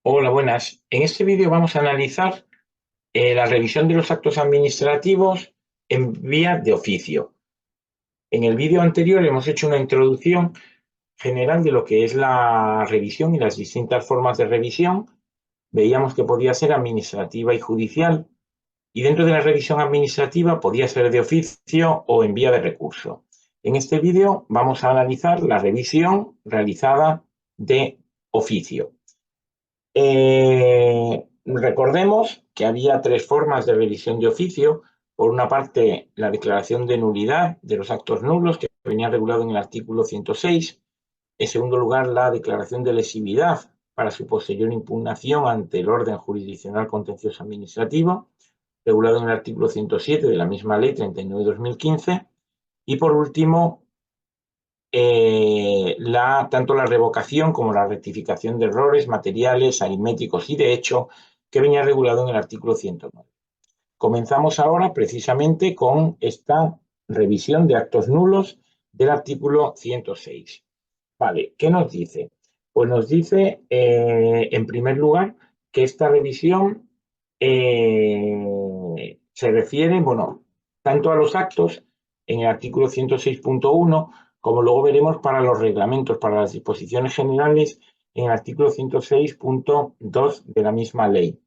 Hola, buenas. En este vídeo vamos a analizar la revisión de los actos administrativos en vía de oficio. En el vídeo anterior hemos hecho una introducción general de lo que es la revisión y las distintas formas de revisión. Veíamos que podía ser administrativa y judicial, y dentro de la revisión administrativa podía ser de oficio o en vía de recurso. En este vídeo vamos a analizar la revisión realizada de oficio. Recordemos que había tres formas de revisión de oficio. Por una parte, la declaración de nulidad de los actos nulos, que venía regulado en el artículo 106. En segundo lugar, la declaración de lesividad para su posterior impugnación ante el orden jurisdiccional contencioso administrativo, regulado en el artículo 107 de la misma ley 39/2015. Y por último, tanto la revocación como la rectificación de errores materiales, aritméticos y de hecho, que venía regulado en el artículo 109. Comenzamos ahora precisamente con esta revisión de actos nulos del artículo 106. Vale, ¿qué nos dice? Pues nos dice, en primer lugar, que esta revisión se refiere, bueno, tanto a los actos en el artículo 106.1, como luego veremos para los reglamentos, para las disposiciones generales en el artículo 106.2 de la misma ley.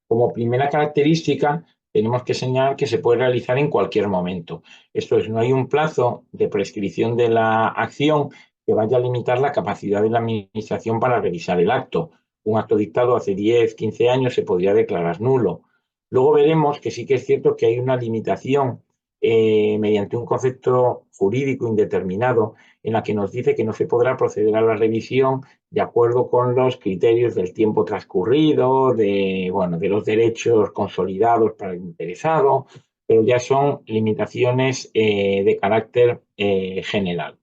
Como primera característica, tenemos que señalar que se puede realizar en cualquier momento. Esto es, no hay un plazo de prescripción de la acción que vaya a limitar la capacidad de la Administración para revisar el acto. Un acto dictado hace 10, 15 años se podría declarar nulo. Luego veremos que sí que es cierto que hay una limitación mediante un concepto jurídico indeterminado en la que nos dice que no se podrá proceder a la revisión de acuerdo con los criterios del tiempo transcurrido, de los derechos consolidados para el interesado, pero ya son limitaciones de carácter general.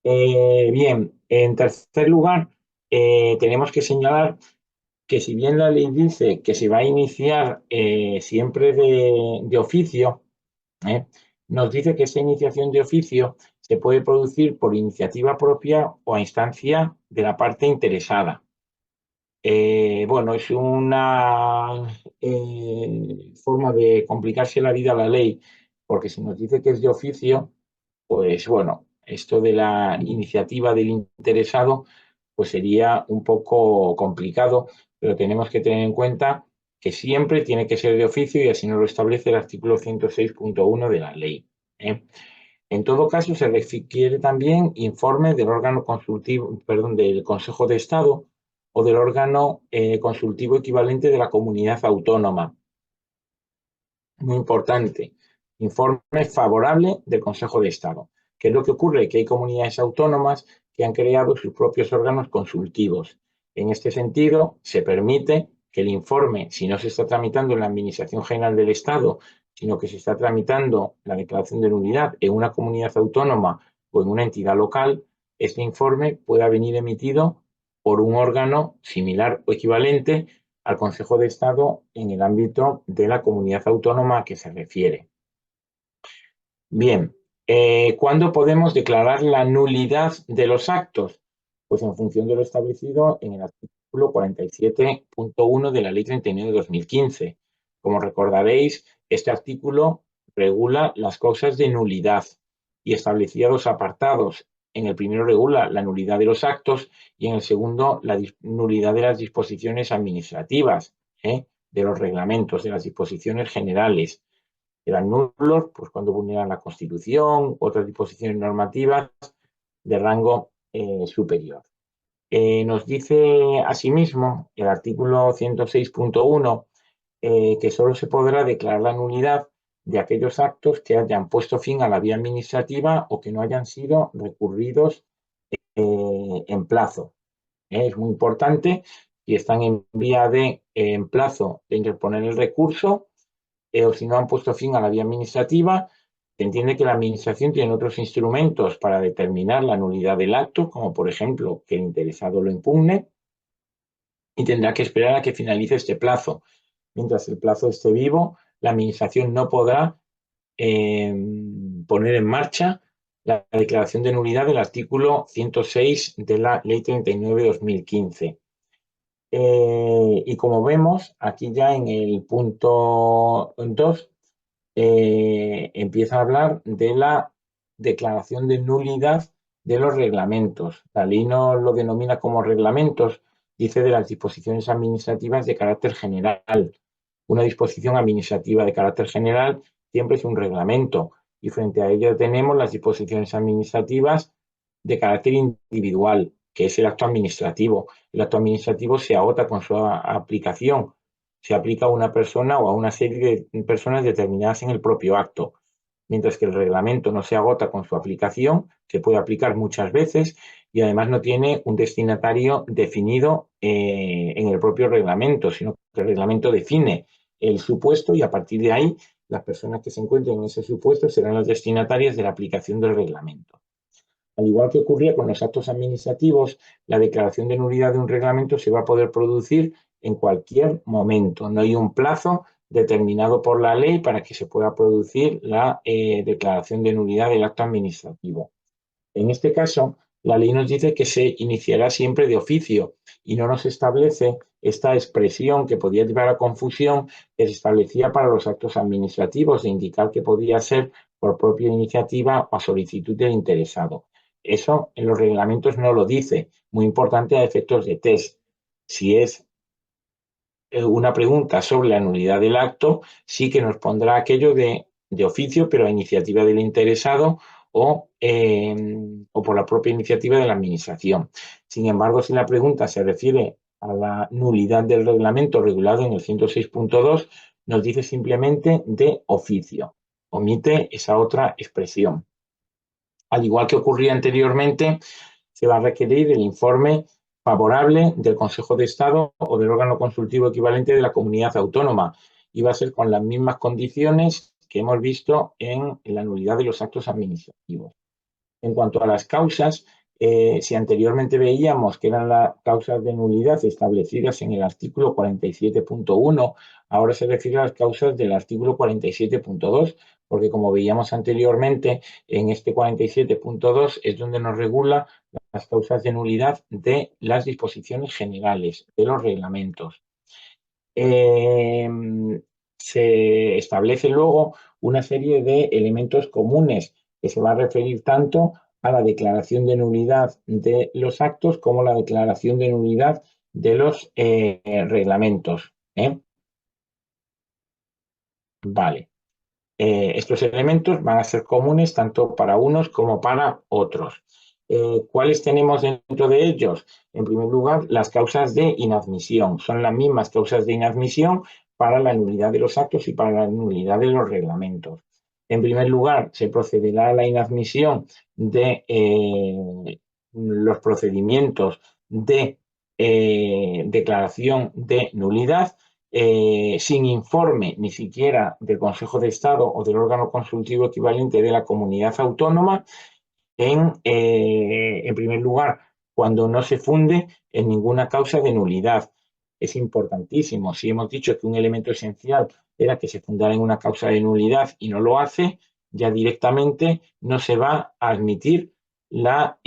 Bien, en tercer lugar, tenemos que señalar que si bien la ley dice que se va a iniciar siempre de oficio, ¿eh? Nos dice que esta iniciación de oficio se puede producir por iniciativa propia o a instancia de la parte interesada. Es una forma de complicarse la vida a la ley, porque si nos dice que es de oficio, pues bueno, esto de la iniciativa del interesado, pues sería un poco complicado, pero tenemos que tener en cuenta que siempre tiene que ser de oficio y así nos lo establece el artículo 106.1 de la ley. En todo caso, se requiere también informe del órgano consultivo, perdón, del Consejo de Estado o del órgano consultivo equivalente de la comunidad autónoma. Muy importante, informe favorable del Consejo de Estado. ¿Qué es lo que ocurre? Que hay comunidades autónomas que han creado sus propios órganos consultivos. En este sentido, se permite que el informe, si no se está tramitando en la Administración General del Estado, sino que se está tramitando la declaración de nulidad en una comunidad autónoma o en una entidad local, este informe pueda venir emitido por un órgano similar o equivalente al Consejo de Estado en el ámbito de la comunidad autónoma a que se refiere. Bien, ¿cuándo podemos declarar la nulidad de los actos? Pues en función de lo establecido en el artículo 47.1 de la Ley 39/2015. Como recordaréis, este artículo regula las causas de nulidad y establecía dos apartados. En el primero regula la nulidad de los actos y en el segundo la nulidad de las disposiciones administrativas, de los reglamentos, de las disposiciones generales. Eran nulos pues, cuando vulneran la Constitución, otras disposiciones normativas de rango superior. Nos dice asimismo el artículo 106.1 que solo se podrá declarar la nulidad de aquellos actos que hayan puesto fin a la vía administrativa o que no hayan sido recurridos en plazo. Es muy importante, si están en plazo de interponer el recurso, o si no han puesto fin a la vía administrativa, se entiende que la Administración tiene otros instrumentos para determinar la nulidad del acto, como por ejemplo que el interesado lo impugne, y tendrá que esperar a que finalice este plazo. Mientras el plazo esté vivo, la Administración no podrá poner en marcha la declaración de nulidad del artículo 106 de la Ley 39/2015. Y como vemos, aquí ya en el punto 2 empieza a hablar de la declaración de nulidad de los reglamentos. La ley no lo denomina como reglamentos, dice de las disposiciones administrativas de carácter general. Una disposición administrativa de carácter general siempre es un reglamento y frente a ella tenemos las disposiciones administrativas de carácter individual, que es el acto administrativo. El acto administrativo se agota con su aplicación, se aplica a una persona o a una serie de personas determinadas en el propio acto, mientras que el reglamento no se agota con su aplicación, se puede aplicar muchas veces y además no tiene un destinatario definido en el propio reglamento, sino que el reglamento define el supuesto y a partir de ahí las personas que se encuentren en ese supuesto serán las destinatarias de la aplicación del reglamento. Al igual que ocurría con los actos administrativos, la declaración de nulidad de un reglamento se va a poder producir en cualquier momento. No hay un plazo determinado por la ley para que se pueda producir la declaración de nulidad del acto administrativo. En este caso, la ley nos dice que se iniciará siempre de oficio y no nos establece esta expresión que podía llevar a confusión que se establecía para los actos administrativos de indicar que podía ser por propia iniciativa o a solicitud del interesado. Eso en los reglamentos no lo dice, muy importante a efectos de test. Si es una pregunta sobre la nulidad del acto, sí que nos pondrá aquello de oficio, pero a iniciativa del interesado o por la propia iniciativa de la Administración. Sin embargo, si la pregunta se refiere a la nulidad del reglamento regulado en el 106.2, nos dice simplemente de oficio. Omite esa otra expresión. Al igual que ocurría anteriormente, se va a requerir el informe favorable del Consejo de Estado o del órgano consultivo equivalente de la comunidad autónoma y va a ser con las mismas condiciones que hemos visto en la nulidad de los actos administrativos. En cuanto a las causas, si anteriormente veíamos que eran las causas de nulidad establecidas en el artículo 47.1, ahora se refiere a las causas del artículo 47.2, porque como veíamos anteriormente, en este 47.2 es donde nos regula las causas de nulidad de las disposiciones generales, de los reglamentos. Se establece luego una serie de elementos comunes que se va a referir tanto a la declaración de nulidad de los actos como la declaración de nulidad de los reglamentos. Vale. Estos elementos van a ser comunes tanto para unos como para otros. ¿Cuáles tenemos dentro de ellos? En primer lugar, las causas de inadmisión. Son las mismas causas de inadmisión para la nulidad de los actos y para la nulidad de los reglamentos. En primer lugar, se procederá a la inadmisión de los procedimientos de declaración de nulidad sin informe ni siquiera del Consejo de Estado o del órgano consultivo equivalente de la comunidad autónoma, en primer lugar, cuando no se funde en ninguna causa de nulidad. Es importantísimo. Si hemos dicho que un elemento esencial era que se fundara en una causa de nulidad y no lo hace, ya directamente no se va a admitir la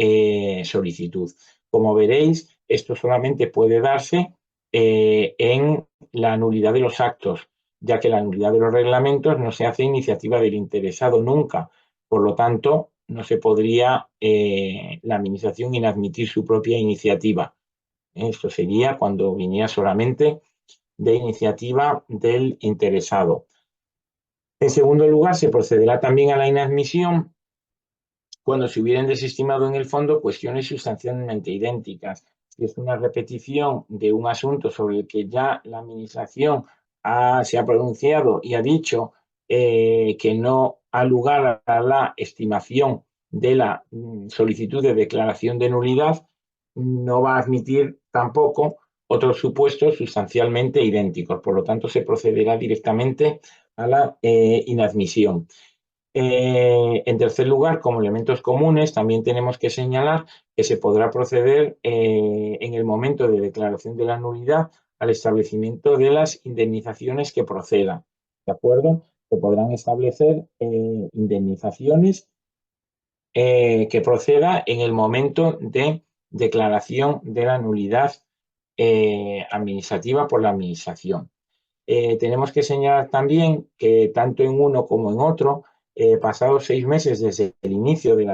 solicitud. Como veréis, esto solamente puede darse en la nulidad de los actos, ya que la nulidad de los reglamentos no se hace a iniciativa del interesado nunca. Por lo tanto, no se podría la Administración inadmitir su propia iniciativa. Esto sería cuando viniera solamente de iniciativa del interesado. En segundo lugar, se procederá también a la inadmisión cuando se hubieran desestimado en el fondo cuestiones sustancialmente idénticas. Si es una repetición de un asunto sobre el que ya la Administración se ha pronunciado y ha dicho que no ha lugar a la estimación de la solicitud de declaración de nulidad, no va a admitir tampoco otros supuestos sustancialmente idénticos. Por lo tanto, se procederá directamente a la inadmisión. En tercer lugar, como elementos comunes, también tenemos que señalar que se podrá proceder en el momento de declaración de la nulidad al establecimiento de las indemnizaciones que procedan. ¿De acuerdo? Se podrán establecer indemnizaciones que proceda en el momento de declaración de la nulidad administrativa por la Administración. Tenemos que señalar también que tanto en uno como en otro, pasados 6 meses desde el inicio de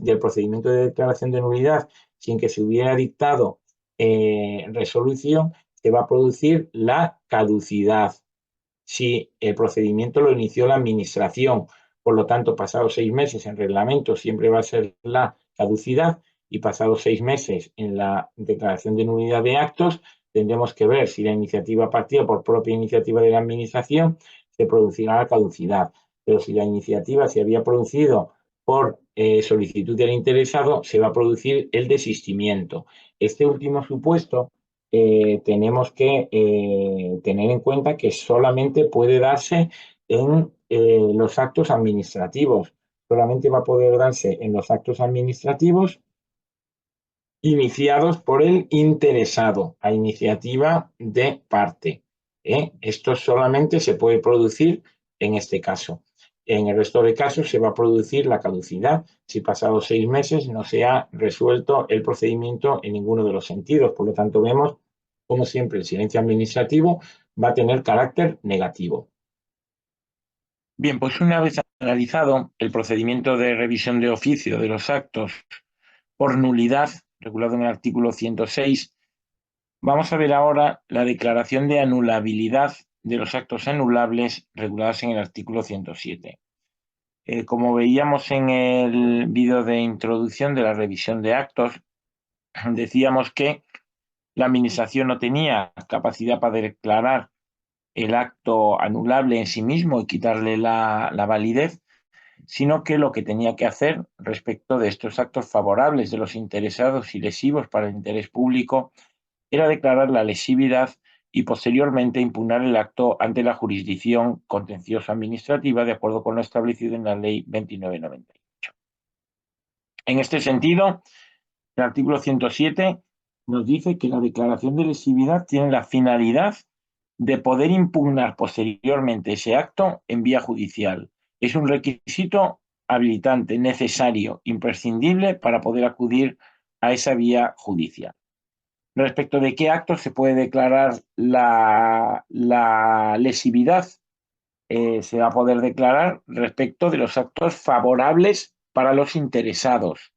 del procedimiento de declaración de nulidad, sin que se hubiera dictado resolución, se va a producir la caducidad si el procedimiento lo inició la Administración. Por lo tanto, pasados 6 meses en reglamento siempre va a ser la caducidad y pasados 6 meses en la declaración de nulidad de actos, tendremos que ver si la iniciativa partida por propia iniciativa de la Administración se producirá la caducidad. Pero si la iniciativa se había producido por solicitud del interesado, se va a producir el desistimiento. Este último supuesto tenemos que tener en cuenta que solamente puede darse en los actos administrativos. Solamente va a poder darse en los actos administrativos iniciados por el interesado, a iniciativa de parte. Esto solamente se puede producir en este caso. En el resto de casos se va a producir la caducidad si pasados 6 meses no se ha resuelto el procedimiento en ninguno de los sentidos. Por lo tanto, vemos como siempre el silencio administrativo va a tener carácter negativo. Bien, pues una vez analizado el procedimiento de revisión de oficio de los actos por nulidad, regulado en el artículo 106, vamos a ver ahora la declaración de anulabilidad de los actos anulables regulados en el artículo 107. Como veíamos en el vídeo de introducción de la revisión de actos, decíamos que la Administración no tenía capacidad para declarar el acto anulable en sí mismo y quitarle la validez, sino que lo que tenía que hacer respecto de estos actos favorables de los interesados y lesivos para el interés público era declarar la lesividad y posteriormente impugnar el acto ante la jurisdicción contencioso administrativa de acuerdo con lo establecido en la Ley 2998. En este sentido, el artículo 107 nos dice que la declaración de lesividad tiene la finalidad de poder impugnar posteriormente ese acto en vía judicial. Es un requisito habilitante, necesario, imprescindible para poder acudir a esa vía judicial. Respecto de qué actos se puede declarar la lesividad, se va a poder declarar respecto de los actos favorables para los interesados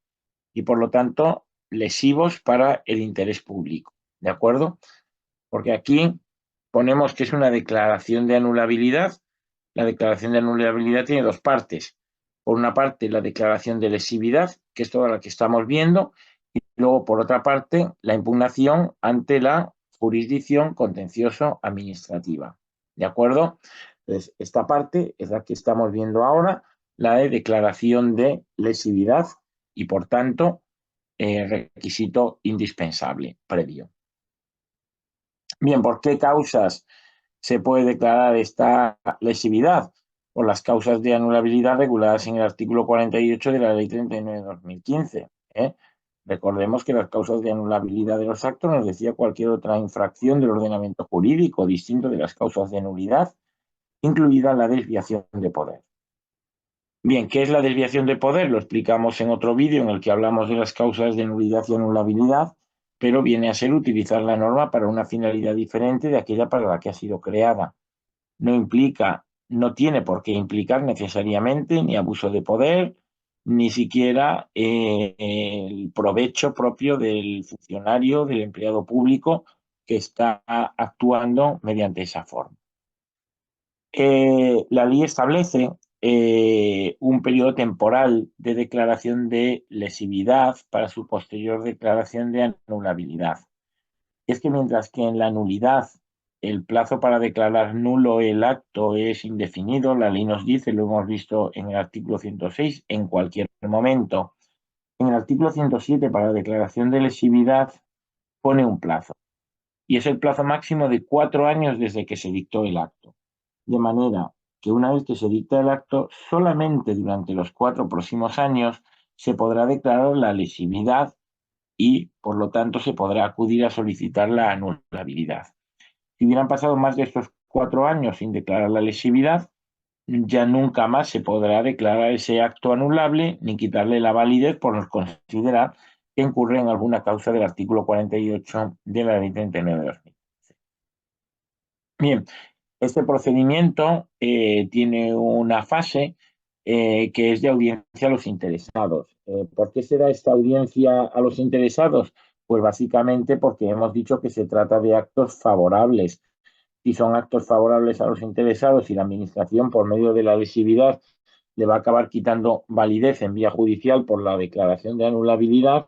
y, por lo tanto, lesivos para el interés público. ¿De acuerdo? Porque aquí ponemos que es una declaración de anulabilidad. La declaración de anulabilidad tiene dos partes. Por una parte, la declaración de lesividad, que es toda la que estamos viendo, y luego, por otra parte, la impugnación ante la jurisdicción contencioso-administrativa. ¿De acuerdo? Entonces, esta parte es la que estamos viendo ahora, la de declaración de lesividad y, por tanto, requisito indispensable previo. Bien, ¿por qué causas se puede declarar esta lesividad? Por las causas de anulabilidad reguladas en el artículo 48 de la Ley 39 de 2015. Recordemos que las causas de anulabilidad de los actos nos decía cualquier otra infracción del ordenamiento jurídico distinto de las causas de nulidad, incluida la desviación de poder. Bien, ¿qué es la desviación de poder? Lo explicamos en otro vídeo en el que hablamos de las causas de nulidad y anulabilidad, pero viene a ser utilizar la norma para una finalidad diferente de aquella para la que ha sido creada. No tiene por qué implicar necesariamente ni abuso de poder, ni siquiera el provecho propio del funcionario, del empleado público que está actuando mediante esa forma. La ley establece un periodo temporal de declaración de lesividad para su posterior declaración de anulabilidad. Es que mientras que en la nulidad el plazo para declarar nulo el acto es indefinido, la ley nos dice, lo hemos visto en el artículo 106, en cualquier momento. En el artículo 107, para la declaración de lesividad, pone un plazo. Y es el plazo máximo de 4 años desde que se dictó el acto. De manera que una vez que se dicta el acto, solamente durante los 4 próximos años se podrá declarar la lesividad y, por lo tanto, se podrá acudir a solicitar la anulabilidad. Si hubieran pasado más de estos 4 años sin declarar la lesividad, ya nunca más se podrá declarar ese acto anulable ni quitarle la validez por considerar que incurre en alguna causa del artículo 48 de la Ley 39 de 2015. Bien, este procedimiento tiene una fase que es de audiencia a los interesados. ¿Por qué se da esta audiencia a los interesados? Pues básicamente porque hemos dicho que se trata de actos favorables. Si son actos favorables a los interesados y la Administración, por medio de la lesividad, le va a acabar quitando validez en vía judicial por la declaración de anulabilidad,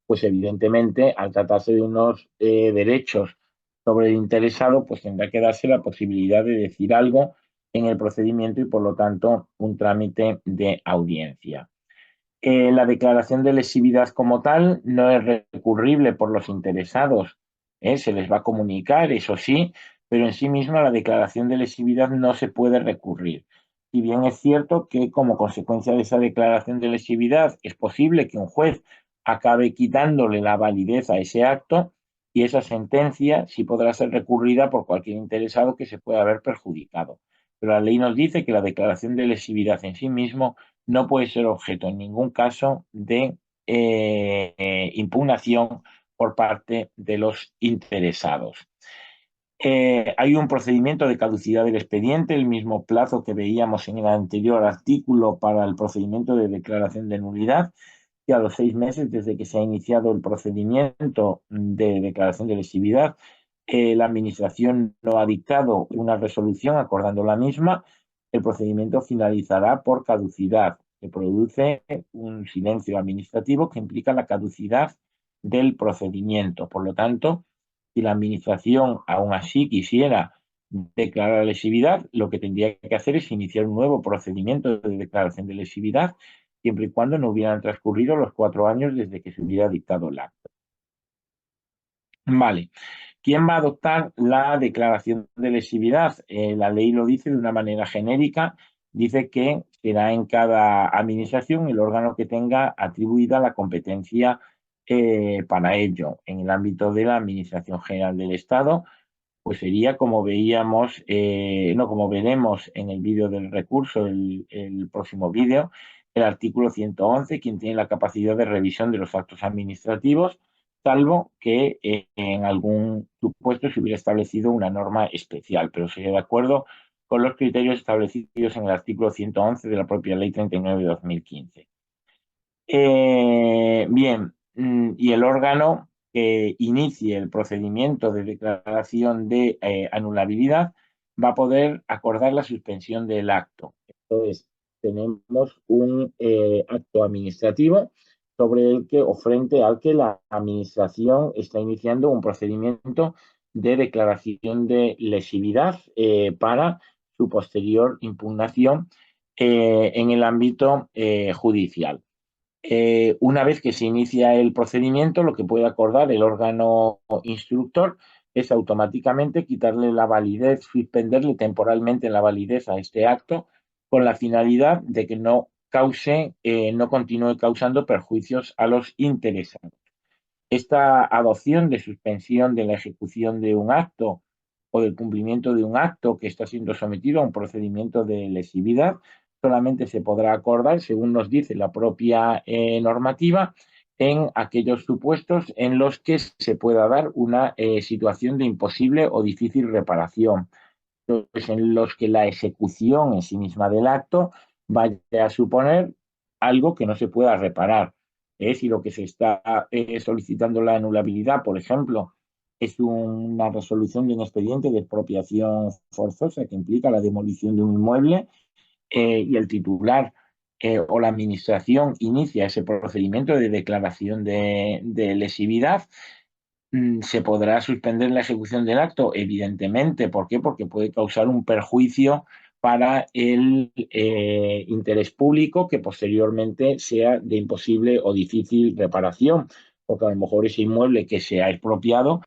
pues evidentemente, al tratarse de unos derechos sobre el interesado, pues tendrá que darse la posibilidad de decir algo en el procedimiento y, por lo tanto, un trámite de audiencia. La declaración de lesividad como tal no es recurrible por los interesados, se les va a comunicar, eso sí, pero en sí misma la declaración de lesividad no se puede recurrir. Si bien es cierto que como consecuencia de esa declaración de lesividad es posible que un juez acabe quitándole la validez a ese acto y esa sentencia sí podrá ser recurrida por cualquier interesado que se pueda haber perjudicado. Pero la ley nos dice que la declaración de lesividad en sí mismo no puede ser objeto en ningún caso de impugnación por parte de los interesados. Hay un procedimiento de caducidad del expediente, el mismo plazo que veíamos en el anterior artículo para el procedimiento de declaración de nulidad, que a los 6 meses desde que se ha iniciado el procedimiento de declaración de lesividad, la Administración no ha dictado una resolución acordando la misma, el procedimiento finalizará por caducidad. Se produce un silencio administrativo que implica la caducidad del procedimiento. Por lo tanto, si la Administración aún así quisiera declarar lesividad, lo que tendría que hacer es iniciar un nuevo procedimiento de declaración de lesividad, siempre y cuando no hubieran transcurrido los 4 años desde que se hubiera dictado el acto. Vale. ¿Quién va a adoptar la declaración de lesividad? La ley lo dice de una manera genérica, dice que será en cada administración el órgano que tenga atribuida la competencia para ello. En el ámbito de la Administración General del Estado, pues sería como veíamos, no, como veremos en el vídeo del recurso, el próximo vídeo, el artículo 111, quien tiene la capacidad de revisión de los actos administrativos, salvo que en algún supuesto se hubiera establecido una norma especial, pero sería de acuerdo con los criterios establecidos en el artículo 111 de la propia Ley 39 de 2015. Bien, y el órgano que inicie el procedimiento de declaración de anulabilidad va a poder acordar la suspensión del acto. Entonces, tenemos un acto administrativo sobre el que o frente al que la Administración está iniciando un procedimiento de declaración de lesividad para su posterior impugnación en el ámbito judicial. Una vez que se inicia el procedimiento, lo que puede acordar el órgano instructor es automáticamente quitarle la validez, suspenderle temporalmente la validez a este acto con la finalidad de que no no continúe causando perjuicios a los interesados. Esta adopción de suspensión de la ejecución de un acto o del cumplimiento de un acto que está siendo sometido a un procedimiento de lesividad solamente se podrá acordar, según nos dice la propia normativa, en aquellos supuestos en los que se pueda dar una situación de imposible o difícil reparación, pues en los que la ejecución en sí misma del acto vaya a suponer algo que no se pueda reparar. Si lo que se está solicitando la anulabilidad, por ejemplo, es una resolución de un expediente de expropiación forzosa que implica la demolición de un inmueble y el titular o la administración inicia ese procedimiento de declaración de lesividad, ¿se podrá suspender la ejecución del acto? Evidentemente. ¿Por qué? Porque puede causar un perjuicio para el interés público que posteriormente sea de imposible o difícil reparación, porque a lo mejor ese inmueble que se ha expropiado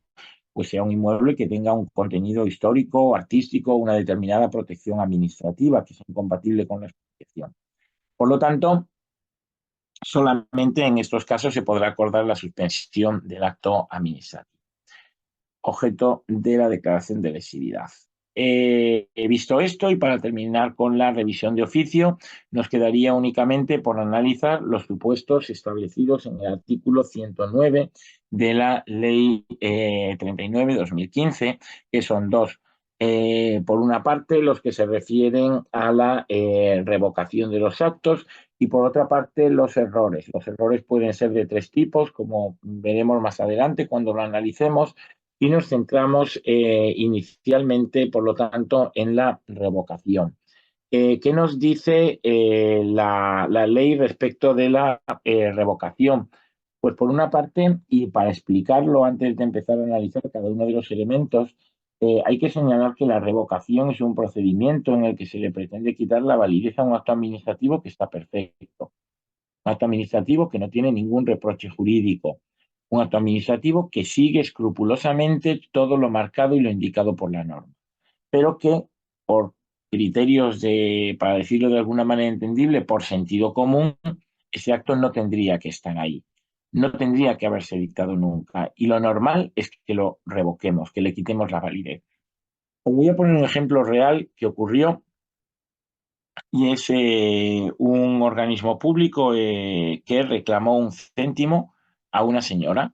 pues sea un inmueble que tenga un contenido histórico, artístico, una determinada protección administrativa que sea incompatible con la expropiación. Por lo tanto, solamente en estos casos se podrá acordar la suspensión del acto administrativo, objeto de la declaración de lesividad. He visto esto y para terminar con la revisión de oficio, nos quedaría únicamente por analizar los supuestos establecidos en el artículo 109 de la Ley 39/2015, que son dos. Por una parte, los que se refieren a la revocación de los actos y por otra parte, los errores. Los errores pueden ser de tres tipos, como veremos más adelante cuando lo analicemos, y nos centramos inicialmente, por lo tanto, en la revocación. ¿Qué nos dice la ley respecto de la revocación? Pues por una parte, y para explicarlo antes de empezar a analizar cada uno de los elementos, hay que señalar que la revocación es un procedimiento en el que se le pretende quitar la validez a un acto administrativo que está perfecto, un acto administrativo que no tiene ningún reproche jurídico, un acto administrativo que sigue escrupulosamente todo lo marcado y lo indicado por la norma, pero que por criterios de, para decirlo de alguna manera entendible, por sentido común, ese acto no tendría que estar ahí, no tendría que haberse dictado nunca. Y lo normal es que lo revoquemos, que le quitemos la validez. Os voy a poner un ejemplo real que ocurrió y es un organismo público que reclamó un céntimo a una señora.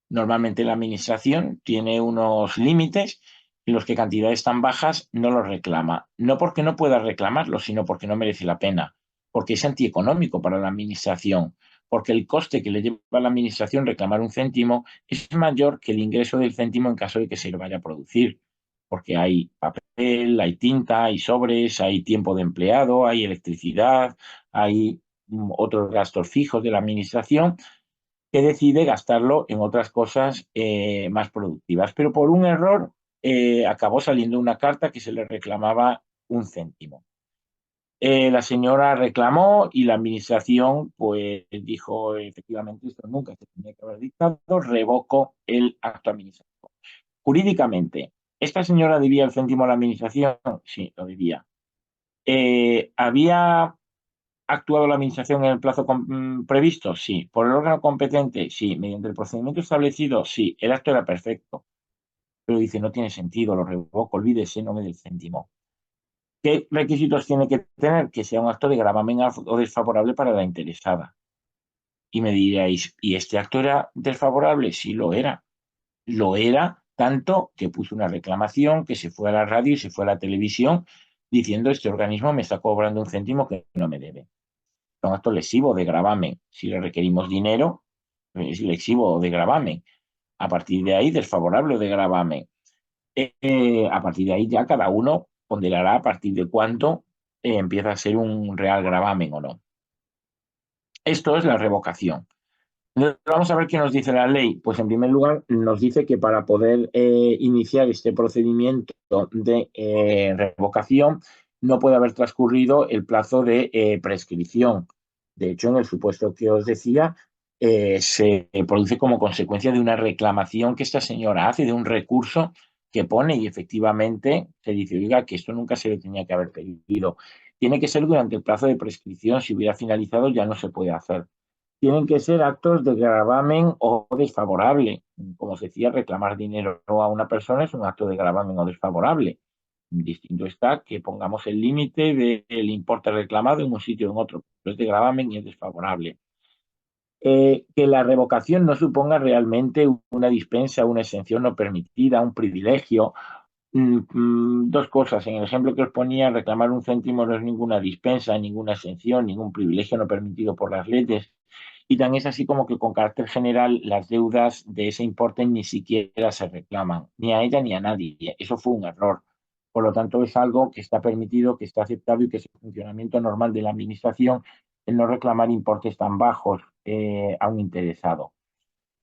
Normalmente la administración tiene unos límites en los que cantidades tan bajas no los reclama. No porque no pueda reclamarlo, sino porque no merece la pena, porque es antieconómico para la administración, porque el coste que le lleva a la administración reclamar un céntimo es mayor que el ingreso del céntimo en caso de que se lo vaya a producir, porque hay papel, hay tinta, hay sobres, hay tiempo de empleado, hay electricidad, hay otros gastos fijos de la administración que decide gastarlo en otras cosas más productivas. Pero por un error acabó saliendo una carta que se le reclamaba un céntimo. La señora reclamó y la administración pues dijo efectivamente esto nunca se tenía que haber dictado, revocó el acto administrativo. Jurídicamente, ¿esta señora debía el céntimo a la administración? Sí, lo debía. ¿Había actuado la administración en el plazo previsto? Sí. ¿Por el órgano competente? Sí. ¿Mediante el procedimiento establecido? Sí. El acto era perfecto. Pero dice, no tiene sentido, lo revoco, olvídese, no me dé el céntimo. ¿Qué requisitos tiene que tener? Que sea un acto de gravamen o desfavorable para la interesada. Y me diréis, ¿y este acto era desfavorable? Sí, lo era. Lo era tanto que puso una reclamación, que se fue a la radio y se fue a la televisión diciendo este organismo me está cobrando un céntimo que no me debe. Es un acto lesivo de gravamen. Si le requerimos dinero, es lesivo de gravamen. A partir de ahí, desfavorable de gravamen. A partir de ahí ya cada uno ponderará a partir de cuánto empieza a ser un real gravamen o no. Esto es la revocación. Vamos a ver qué nos dice la ley. Pues en primer lugar nos dice que para poder iniciar este procedimiento de revocación no puede haber transcurrido el plazo de prescripción. De hecho, en el supuesto que os decía, se produce como consecuencia de una reclamación que esta señora hace, de un recurso que pone y efectivamente se dice, oiga, que esto nunca se le tenía que haber pedido. Tiene que ser durante el plazo de prescripción. Si hubiera finalizado ya no se puede hacer. Tienen que ser actos de gravamen o desfavorable. Como se decía, reclamar dinero a una persona es un acto de gravamen o desfavorable. Distinto está que pongamos el límite del importe reclamado en un sitio o en otro. Pero es de gravamen y es desfavorable. Que la revocación no suponga realmente una dispensa, una exención no permitida, un privilegio. Dos cosas. En el ejemplo que os ponía, reclamar un céntimo no es ninguna dispensa, ninguna exención, ningún privilegio no permitido por las leyes. Y también es así como que con carácter general las deudas de ese importe ni siquiera se reclaman, ni a ella ni a nadie. Eso fue un error. Por lo tanto, es algo que está permitido, que está aceptado y que es el funcionamiento normal de la Administración el no reclamar importes tan bajos a un interesado.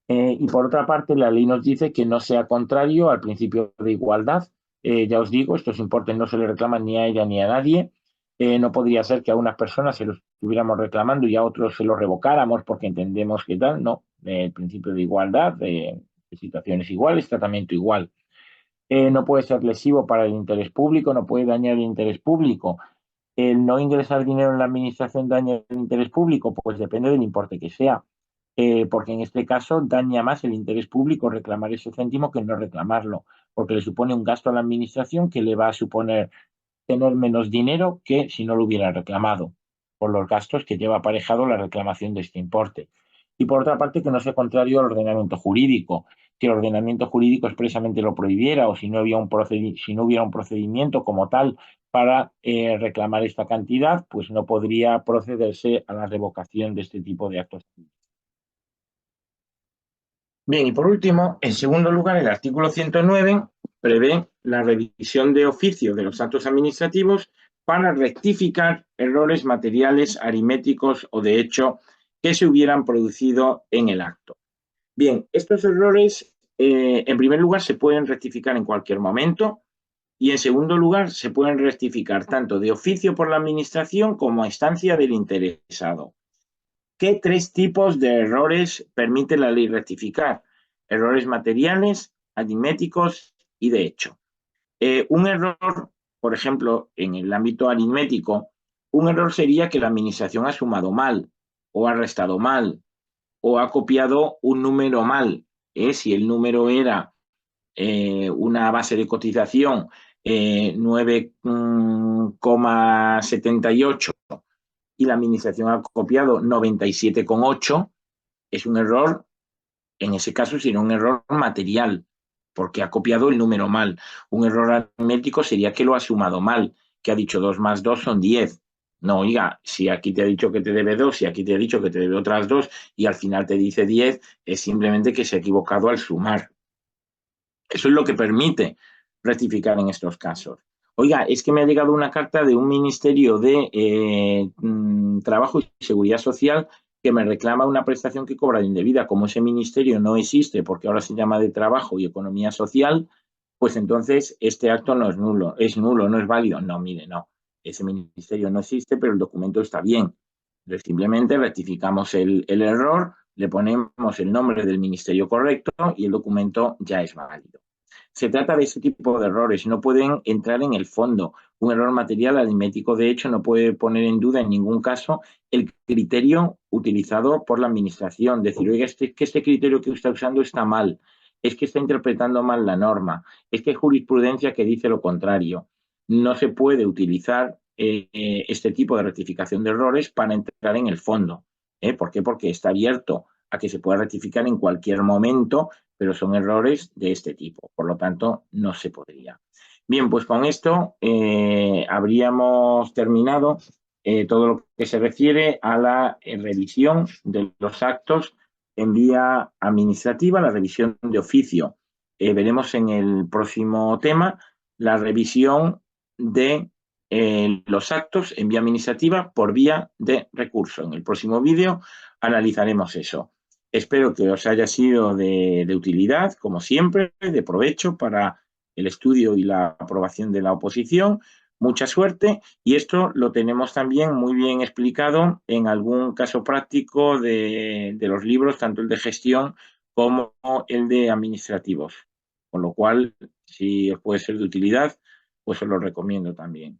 Y por otra parte, la ley nos dice que no sea contrario al principio de igualdad. Ya os digo, estos importes no se le reclaman ni a ella ni a nadie. No podría ser que a unas personas se los estuviéramos reclamando y a otros se los revocáramos porque entendemos que tal, no. El principio de igualdad, situaciones iguales, tratamiento igual. No puede ser lesivo para el interés público, no puede dañar el interés público. El no ingresar dinero en la administración daña el interés público, pues depende del importe que sea, porque en este caso daña más el interés público reclamar ese céntimo que no reclamarlo. porque le supone un gasto a la administración que le va a suponer tener menos dinero que si no lo hubiera reclamado, por los gastos que lleva aparejado la reclamación de este importe. Y por otra parte, que no sea contrario al ordenamiento jurídico. Si el ordenamiento jurídico expresamente lo prohibiera o si no, si no hubiera un procedimiento como tal para reclamar esta cantidad, pues no podría procederse a la revocación de este tipo de actos. Bien, y por último, en segundo lugar, el artículo 109 prevé la revisión de oficio de los actos administrativos para rectificar errores materiales, aritméticos o de hecho que se hubieran producido en el acto. Bien, estos errores, en primer lugar, se pueden rectificar en cualquier momento y en segundo lugar, se pueden rectificar tanto de oficio por la administración como a instancia del interesado. ¿Qué tres tipos de errores permite la ley rectificar? Errores materiales, aritméticos y de hecho. Un error, por ejemplo, en el ámbito aritmético, un error sería que la administración ha sumado mal o ha restado mal o ha copiado un número mal. Si el número era una base de cotización 9,78 y la administración ha copiado 97,8, es un error, en ese caso sería un error material, porque ha copiado el número mal. Un error aritmético sería que lo ha sumado mal, que ha dicho 2 más 2 son 10. No, oiga, si aquí te ha dicho que te debe 2, si aquí te ha dicho que te debe otras 2 y al final te dice 10, es simplemente que se ha equivocado al sumar. Eso es lo que permite rectificar en estos casos. Oiga, es que me ha llegado una carta de un ministerio de Trabajo y Seguridad Social que me reclama una prestación que cobra de indebida. Como ese ministerio no existe porque ahora se llama de Trabajo y Economía Social, pues entonces este acto no es nulo, no es válido. No, mire, no. Ese ministerio no existe, pero el documento está bien. Entonces, simplemente rectificamos el error, le ponemos el nombre del ministerio correcto y el documento ya es válido. Se trata de ese tipo de errores, no pueden entrar en el fondo. Un error material aritmético, de hecho, no puede poner en duda en ningún caso el criterio utilizado por la administración. Decir, oiga, que este criterio que está usando está mal, es que está interpretando mal la norma, es que hay jurisprudencia que dice lo contrario. No se puede utilizar este tipo de rectificación de errores para entrar en el fondo. ¿Por qué? Porque está abierto a que se pueda rectificar en cualquier momento, pero son errores de este tipo. Por lo tanto, no se podría. Bien, pues con esto habríamos terminado todo lo que se refiere a la revisión de los actos en vía administrativa, la revisión de oficio. Veremos en el próximo tema la revisión de los actos en vía administrativa por vía de recurso. En el próximo vídeo analizaremos eso. Espero que os haya sido de utilidad, como siempre, de provecho para el estudio y la aprobación de la oposición. Mucha suerte y esto lo tenemos también muy bien explicado en algún caso práctico de los libros, tanto el de gestión como el de administrativos. Con lo cual, si os puede ser de utilidad, pues os lo recomiendo también.